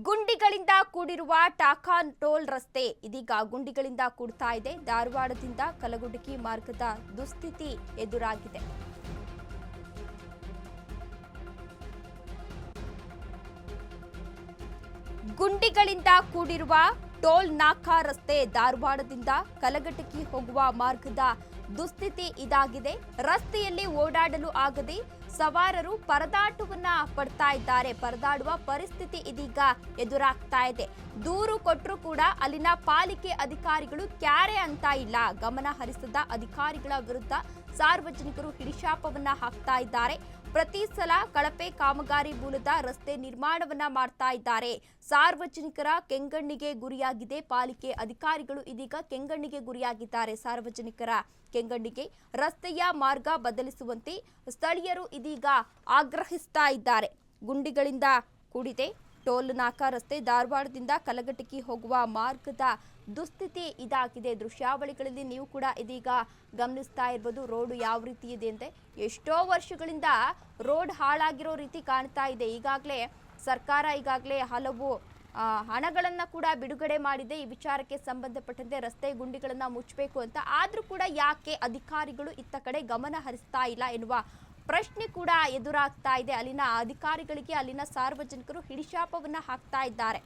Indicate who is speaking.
Speaker 1: ಗುಂಡಿಗಳಿಂದ ಕೂಡಿರುವ ಟಾಕಾನ್ ಟೋಲ್ ರಸ್ತೆ ಇದೀಗ ಗುಂಡಿಗಳಿಂದ ಕೂಡ್ತಾ ಇದೆ. ಧಾರವಾಡದಿಂದ ಕಲಘಟಗಿ ಮಾರ್ಗದ ದುಸ್ಥಿತಿ ಎದುರಾಗಿದೆ. ಗುಂಡಿಗಳಿಂದ ಕೂಡಿರುವ ಟೋಲ್ ನಾಕಾ ರಸ್ತೆ ಧಾರವಾಡದಿಂದ ಕಲಘಟಗಿ ಹೋಗುವ ಮಾರ್ಗದ ದುಸ್ಥಿತಿ ಇದಾಗಿದೆ. ರಸ್ತೆಯಲ್ಲಿ ಓಡಾಡಲು ಆಗದೆ ಸವಾರರು ಪರದಾಟವನ್ನ ಪಡ್ತಾ ಇದ್ದಾರೆ. ಪರದಾಡುವ ಪರಿಸ್ಥಿತಿ ಇದೀಗ ಎದುರಾಗ್ತಾ ಇದೆ. ದೂರು ಕೊಟ್ಟರು ಕೂಡ ಅಲ್ಲಿನ ಪಾಲಿಕೆ ಅಧಿಕಾರಿಗಳು ಕ್ಯಾರೆ ಅಂತ ಇಲ್ಲ. ಗಮನ ಹರಿಸದ ಅಧಿಕಾರಿಗಳ ವಿರುದ್ಧ ಸಾರ್ವಜನಿಕರು ಹಿಡಿಶಾಪವನ್ನ ಹಾಕ್ತಾ ಇದ್ದಾರೆ. ಪ್ರತಿ ಸಲ ಕಳಪೆ ಕಾಮಗಾರಿ ಮೂಲದ ರಸ್ತೆ ನಿರ್ಮಾಣವನ್ನ ಮಾಡ್ತಾ ಇದ್ದಾರೆ. ಸಾರ್ವಜನಿಕರ ಕೆಂಗಣ್ಣಿಗೆ ಗುರಿಯಾಗಿದೆ. ಪಾಲಿಕೆ ಅಧಿಕಾರಿಗಳು ಇದೀಗ ಕೆಂಗಣ್ಣಿಗೆ ಗುರಿಯಾಗಿದ್ದಾರೆ. ಸಾರ್ವಜನಿಕರ ಕೆಂಗಣ್ಣಿಗೆ ರಸ್ತೆಯ ಮಾರ್ಗ ಬದಲಿಸುವಂತೆ ಸ್ಥಳೀಯರು ಇದೀಗ ಆಗ್ರಹಿಸ್ತಾ ಇದ್ದಾರೆ. ಗುಂಡಿಗಳಿಂದ ಕೂಡಿದೆ ಟೋಲ್ ನಾಕಾ ರಸ್ತೆ. ಧಾರವಾಡದಿಂದ ಕಲಘಟಗಿ ಹೋಗುವ ಮಾರ್ಗದ ದುಸ್ಥಿತಿ ಇದಾಗಿದೆ. ದೃಶ್ಯಾವಳಿಗಳಲ್ಲಿ ನೀವು ಕೂಡ ಇದೀಗ ಗಮನಿಸ್ತಾ ಇರ್ಬೋದು ರೋಡ್ ಯಾವ ರೀತಿ ಇದೆ ಅಂತ. ಎಷ್ಟೋ ವರ್ಷಗಳಿಂದ ರೋಡ್ ಹಾಳಾಗಿರೋ ರೀತಿ ಕಾಣ್ತಾ ಇದೆ. ಈಗಾಗಲೇ ಸರ್ಕಾರ ಹಲವು ಹಣಗಳನ್ನ ಕೂಡ ಬಿಡುಗಡೆ ಮಾಡಿದೆ ಈ ವಿಚಾರಕ್ಕೆ ಸಂಬಂಧಪಟ್ಟಂತೆ. ರಸ್ತೆ ಗುಂಡಿಗಳನ್ನ ಮುಚ್ಚಬೇಕು ಅಂತ. ಆದ್ರೂ ಕೂಡ ಯಾಕೆ ಅಧಿಕಾರಿಗಳು ಇತ್ತ ಕಡೆ ಗಮನ ಹರಿಸ್ತಾ ಇಲ್ಲ ಎನ್ನುವ ಪ್ರಶ್ನೆ ಕೂಡ ಎದುರಾಗ್ತಾ ಇದೆ. ಅಲ್ಲಿನ ಅಧಿಕಾರಿಗಳಿಗೆ ಅಲ್ಲಿನ ಸಾರ್ವಜನಿಕರು ಹಿಡಿಶಾಪವನ್ನ ಹಾಕ್ತಾ ಇದ್ದಾರೆ.